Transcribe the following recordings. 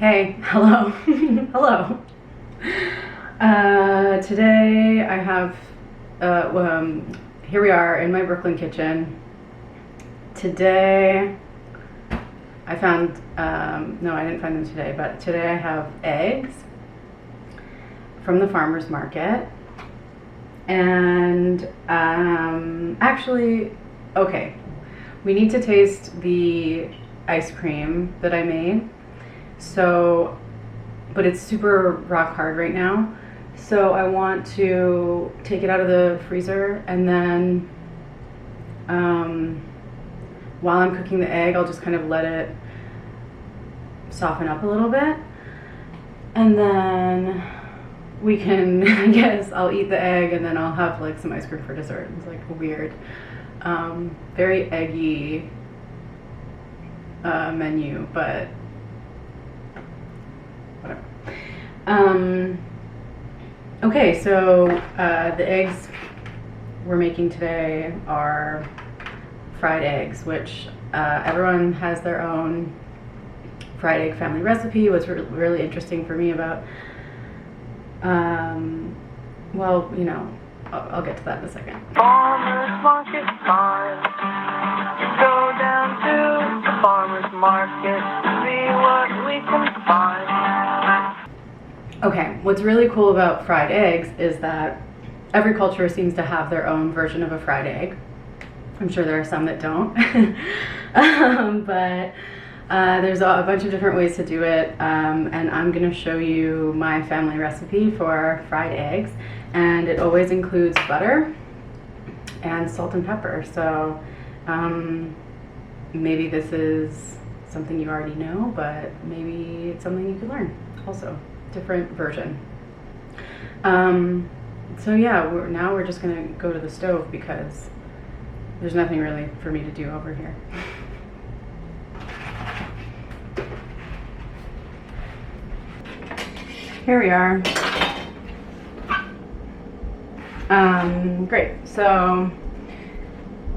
Hey, hello. Hello. Today I have, here we are in my Brooklyn kitchen. Today I found, no, I didn't find them today, but today I have eggs from the farmer's market. And actually, okay, we need to taste the ice cream that I made. So, but it's super rock hard right now. So I want to take it out of the freezer, and then while I'm cooking the egg, I'll just kind of let it soften up a little bit. And then we can, I guess, I'll eat the egg and then I'll have like some ice cream for dessert. It's like weird, very eggy menu, but whatever. Okay, so the eggs we're making today are fried eggs, which everyone has their own fried egg family recipe. What's really interesting for me about, well, you know, I'll get to that in a second. Farmer's market time. Go down to the farmer's market to see what we can find. Okay, what's really cool about fried eggs is that every culture seems to have their own version of a fried egg. I'm sure there are some that don't. But there's a bunch of different ways to do it, and I'm going to show you my family recipe for fried eggs, and it always includes butter and salt and pepper. So maybe this is something you already know, but maybe it's something you could learn also. Different version. So yeah, now we're just gonna go to the stove because there's nothing really for me to do over here. Here we are. Great. So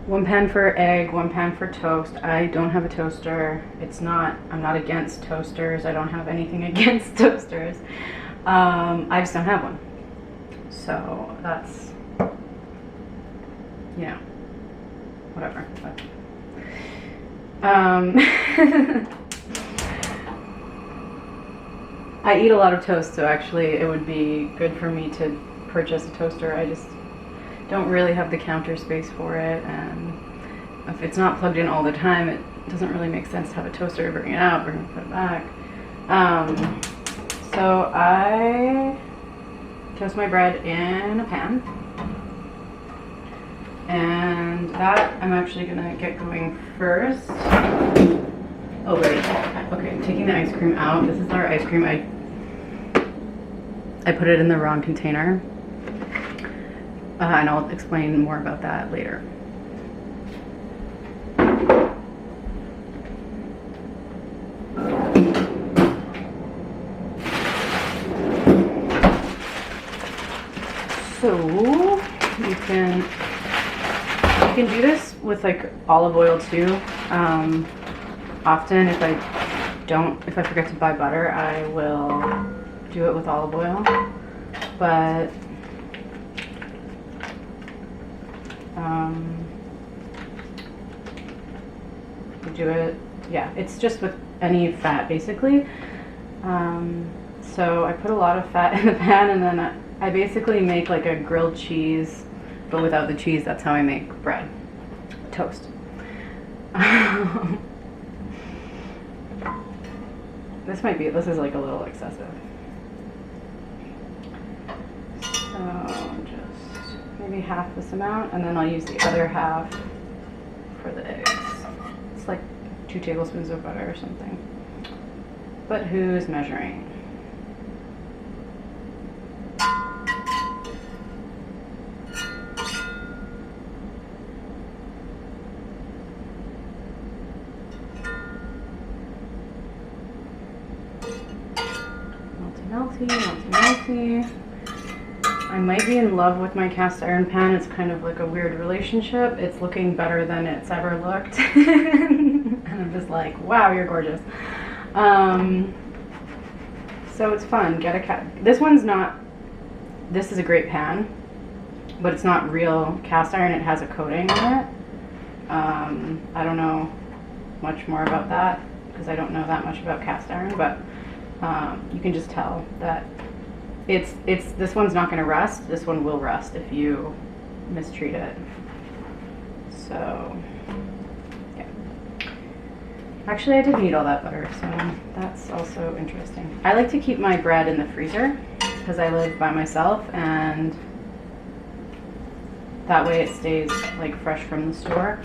1 pan for egg, 1 pan for toast. I don't have a toaster. I'm not against toasters. I don't have anything against toasters. I just don't have one. So that's, you know, whatever. I eat a lot of toast, so actually it would be good for me to purchase a toaster. I just don't really have the counter space for it, and if it's not plugged in all the time, it doesn't really make sense to have a toaster. Bring it out, put it back. So I toast my bread in a pan, and that I'm actually gonna get going first. Oh wait, okay, I'm taking the ice cream out. This is our ice cream. I put it in the wrong container. And I'll explain more about that later. So you can do this with like olive oil too. Often if I forget to buy butter, I will do it with olive oil. But you do it, yeah, it's just with any fat basically. So I put a lot of fat in the pan, and then I basically make like a grilled cheese, but without the cheese. That's how I make bread, toast. This is like a little excessive. So just maybe half this amount, and then I'll use the other half for the eggs. It's like 2 tablespoons of butter or something. But who's measuring? Melty. I might be in love with my cast iron pan. It's kind of like a weird relationship. It's looking better than it's ever looked. And I'm just like, wow, you're gorgeous. So it's fun. Get a this one's not, this is a great pan, but it's not real cast iron. It has a coating on it. I don't know much more about that because I don't know that much about cast iron, but you can just tell that this one's not going to rust. This one will rust if you mistreat it. So yeah. Actually, I didn't eat all that butter, so that's also interesting. I like to keep my bread in the freezer because I live by myself, and that way it stays like fresh from the store.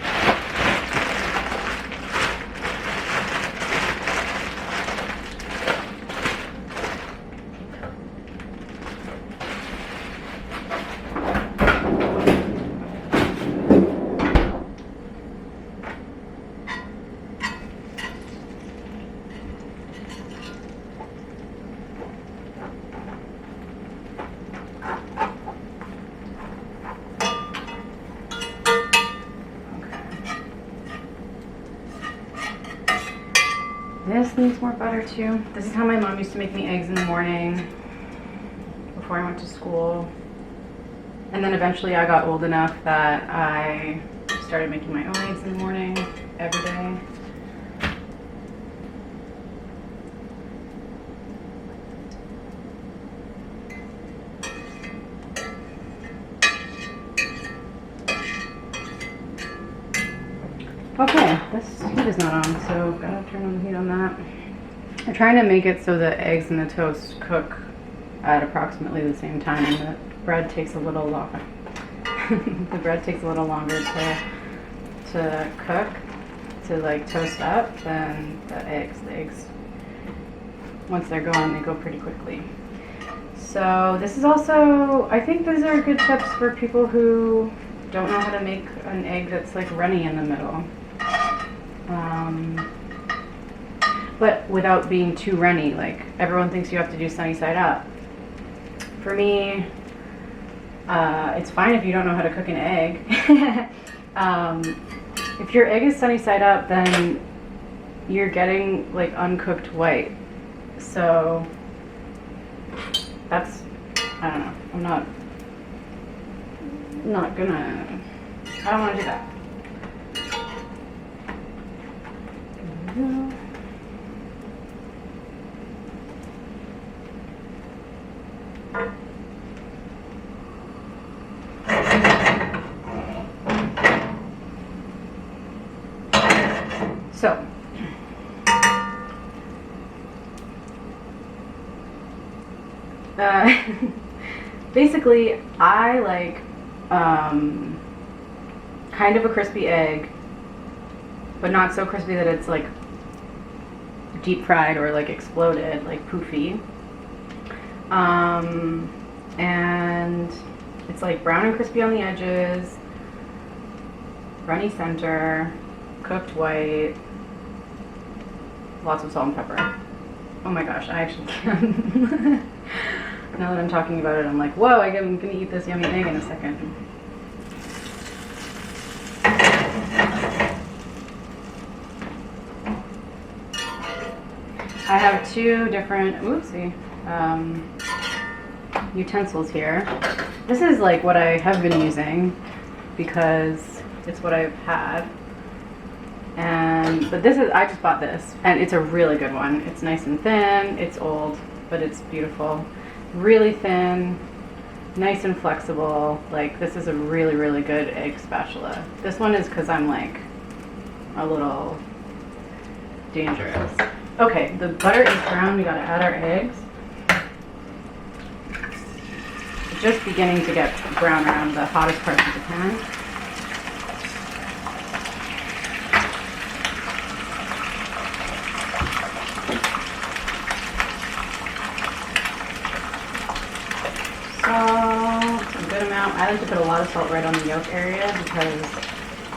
This needs more butter too. This is how my mom used to make me eggs in the morning before I went to school. And then eventually I got old enough that I started making my own eggs in the morning every day. Okay, this heat is not on, so gotta turn on the heat on that. I'm trying to make it so the eggs and the toast cook at approximately the same time, and the bread takes a little longer. The bread takes a little longer to cook, to like toast up than the eggs. The eggs, once they're going, they go pretty quickly. So this is also, I think these are good tips for people who don't know how to make an egg that's like runny in the middle. But without being too runny. Like everyone thinks you have to do sunny side up. For me, it's fine if you don't know how to cook an egg. If your egg is sunny side up, then you're getting like uncooked white. So that's, I don't know, I'm not gonna, I don't want to do that. There we go. So, basically, I like kind of a crispy egg, but not so crispy that it's like deep fried or like exploded, like poofy. And it's like brown and crispy on the edges, runny center, cooked white, lots of salt and pepper. Oh my gosh, I actually can. Now that I'm talking about it, I'm like, whoa, I'm gonna eat this yummy egg in a second. I have two different, utensils here. This is like what I have been using because it's what I've had. But this is, I just bought this and it's a really good one. It's nice and thin, it's old, but it's beautiful. Really thin, nice and flexible. Like this is a really, really good egg spatula. This one is because I'm like a little dangerous. Okay, the butter is brown, we gotta add our eggs. It's just beginning to get brown around the hottest parts of the pan. Salt, a good amount. I like to put a lot of salt right on the yolk area because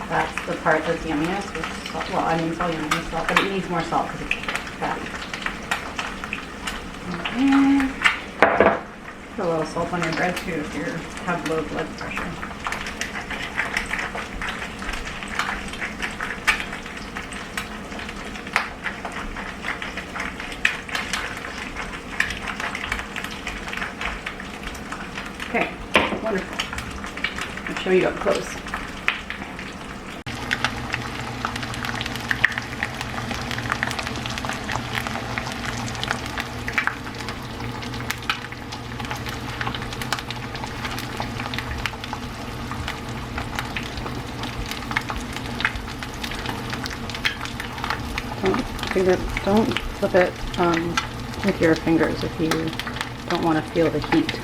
that's the part that's yummiest with salt. Well, I mean, it's all yummy with salt, but it needs more salt because it's fatty. Okay. Put a little salt on your bread too if you have low blood pressure. I'll show you up close. Don't flip it with your fingers if you don't want to feel the heat.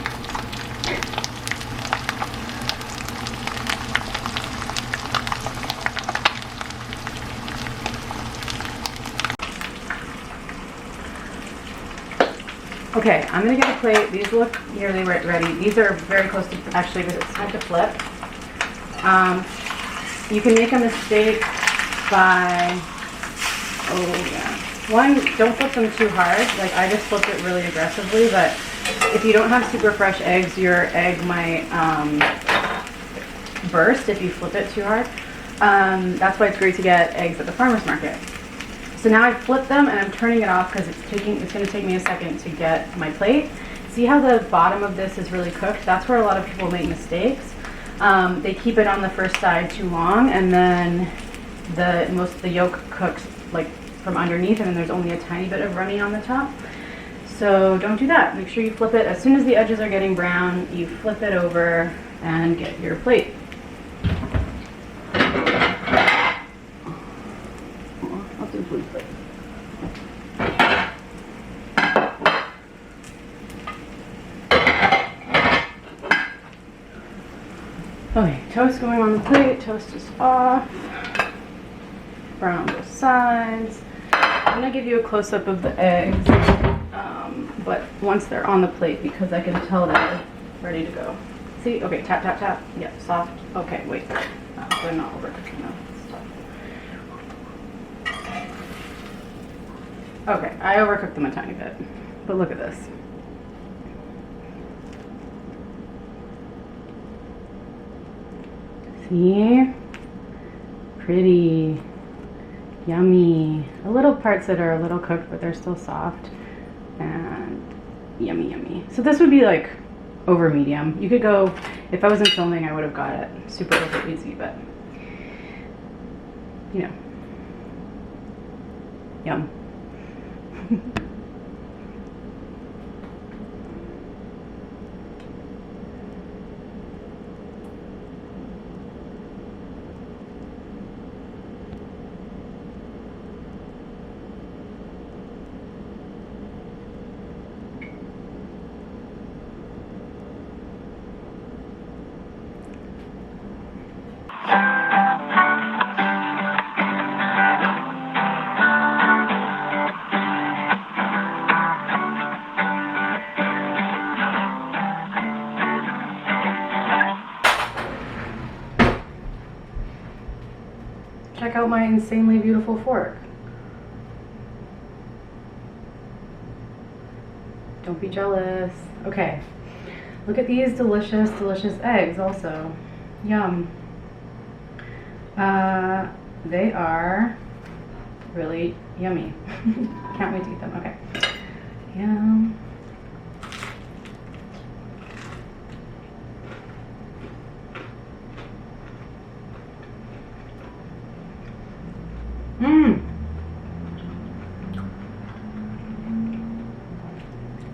Okay, I'm gonna get a plate. These look nearly ready. These are very close to actually, because it's time to flip. You can make a mistake by, oh yeah. One, don't flip them too hard. Like I just flipped it really aggressively, but if you don't have super fresh eggs, your egg might burst if you flip it too hard. That's why it's great to get eggs at the farmer's market. So now I've flipped them and I'm turning it off because it's going to take me a second to get my plate. See how the bottom of this is really cooked? That's where a lot of people make mistakes. They keep it on the first side too long, and then most of the yolk cooks like from underneath, and then there's only a tiny bit of runny on the top. So don't do that. Make sure you flip it as soon as the edges are getting brown. You flip it over and get your plate. I'll do blue plate. Okay, toast going on the plate. Toast is off. Brown both sides. I'm gonna give you a close-up of the eggs, but once they're on the plate, because I can tell they're ready to go. See? Okay, tap, tap, tap. Yep, soft. Okay, wait. They're not overcooking though. Stop. Okay, I overcooked them a tiny bit, but look at this. See? Pretty. Yummy. A little parts that are a little cooked, but they're still soft. And yummy, yummy. So this would be like over medium. You could go, if I wasn't filming, I would have got it super over easy, but you know. Yum. Check out my insanely beautiful fork. Don't be jealous. Okay, look at these delicious, delicious eggs also. Yum. They are really yummy. Can't wait to eat them. Okay. Yum.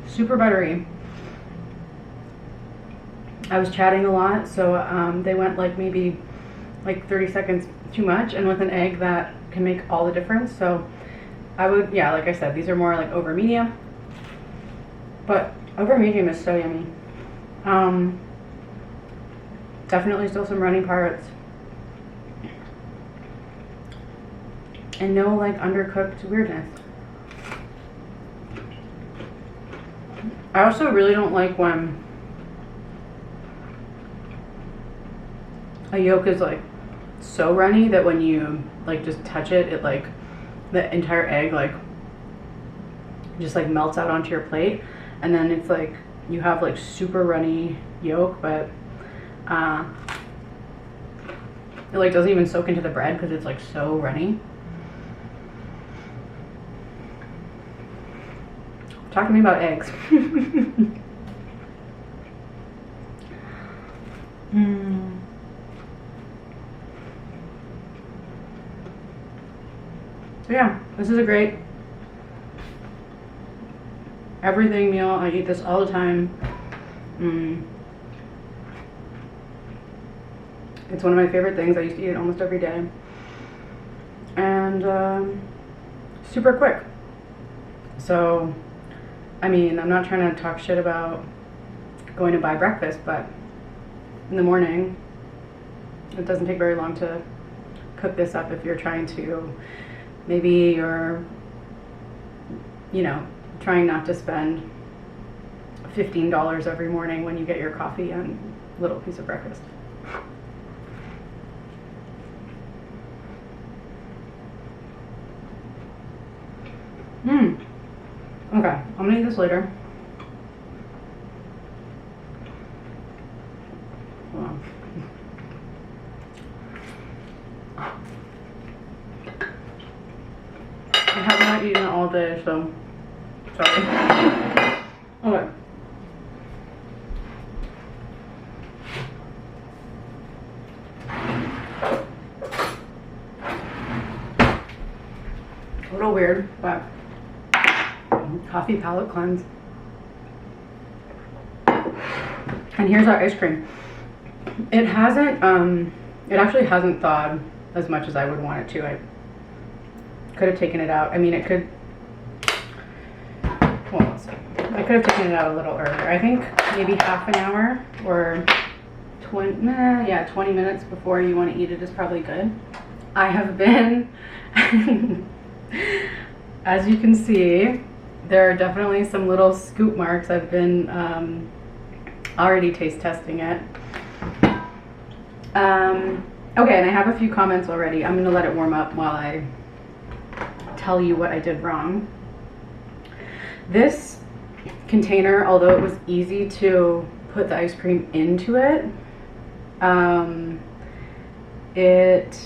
Super buttery. I was chatting a lot, so they went like maybe like 30 seconds too much, and with an egg that can make all the difference. So I would, yeah, like I said, these are more like over medium, but over medium is so yummy. Definitely still some runny parts, and no like undercooked weirdness. I also really don't like when a yolk is like so runny that when you like just touch it, it like the entire egg like just like melts out onto your plate, and then it's like you have like super runny yolk, but it like doesn't even soak into the bread because it's like so runny. Talk to me about eggs. So yeah, this is a great everything meal. I eat this all the time. It's one of my favorite things. I used to eat it almost every day. And super quick. So, I mean, I'm not trying to talk shit about going to buy breakfast, but in the morning, it doesn't take very long to cook this up if you're trying to, maybe you're, you know, trying not to spend $15 every morning when you get your coffee and little piece of breakfast. Okay, I'm gonna eat this later. Hold on. I have not eaten it all day, so sorry. Okay. A little weird, but coffee palate cleanse. And here's our ice cream. It hasn't, it actually hasn't thawed as much as I would want it to. I could have taken it out. I mean, it could, well, let's see. I could have taken it out a little earlier. I think maybe half an hour or 20 minutes before you want to eat it is probably good. I have been, as you can see, there are definitely some little scoop marks. I've been already taste testing it. Okay, and I have a few comments already. I'm gonna let it warm up while I tell you what I did wrong. This container, although it was easy to put the ice cream into it, it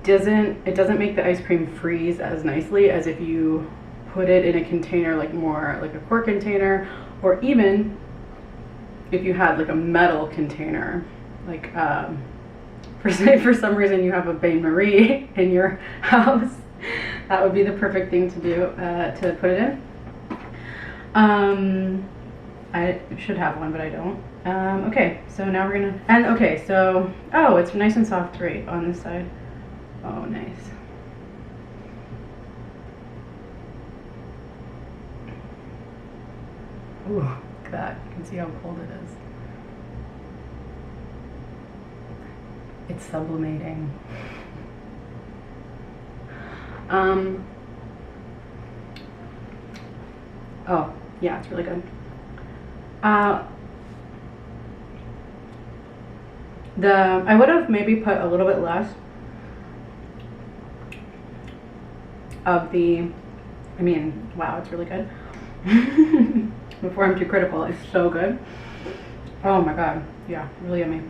doesn't make the ice cream freeze as nicely as if you put it in a container, like more like a quart container, or even if you had like a metal container, like for some reason you have a bain marie in your house, that would be the perfect thing to do, to put it in. I should have one, but I don't. Okay, so now we're gonna, and okay, so, oh, it's nice and soft right on this side. Oh, nice. Ooh, look at that. You can see how cold it is. It's sublimating. Oh, yeah, it's really good. I would have maybe put a little bit less of the, I mean, wow, it's really good. Before I'm too critical, it's so good. Oh my god, yeah, really yummy.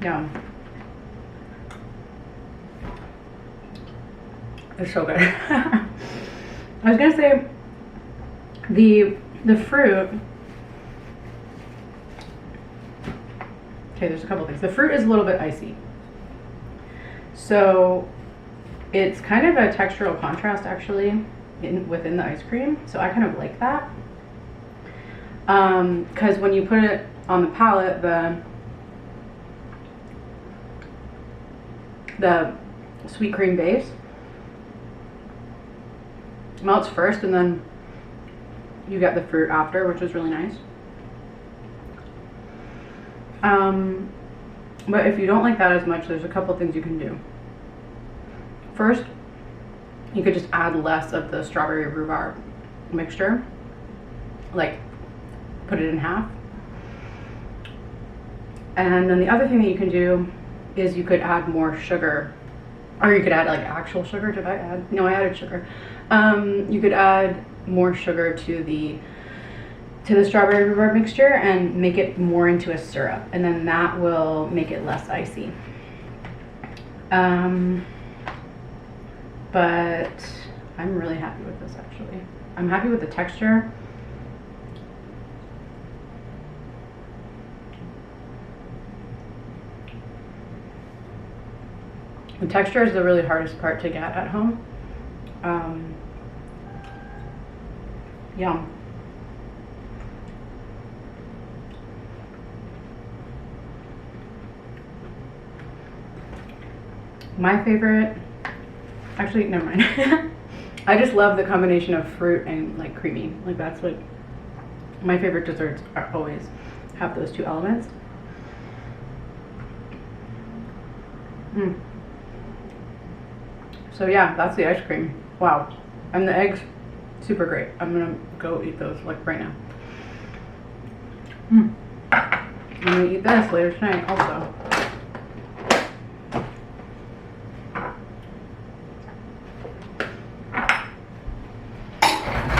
Yeah, it's so good. I was gonna say the fruit. Okay, there's a couple things. The fruit is a little bit icy, so it's kind of a textural contrast actually within the ice cream. So I kind of like that, because when you put it on the palate, the sweet cream base melts first, and then you get the fruit after, which is really nice. But if you don't like that as much, there's a couple things you can do. First, you could just add less of the strawberry rhubarb mixture, like put it in half. And then the other thing that you can do is you could add more sugar, or you could add like actual sugar. Did I add? No, I added sugar. You could add more sugar to the strawberry rhubarb mixture and make it more into a syrup, and then that will make it less icy. But I'm really happy with this actually. I'm happy with the texture. The texture is the really hardest part to get at home. Yum. My favorite, actually, never mind. I just love the combination of fruit and like creamy. Like that's what my favorite desserts are, always have those two elements. So yeah, that's the ice cream. Wow. And the eggs, super great. I'm gonna go eat those like right now. I'm gonna eat this later tonight also.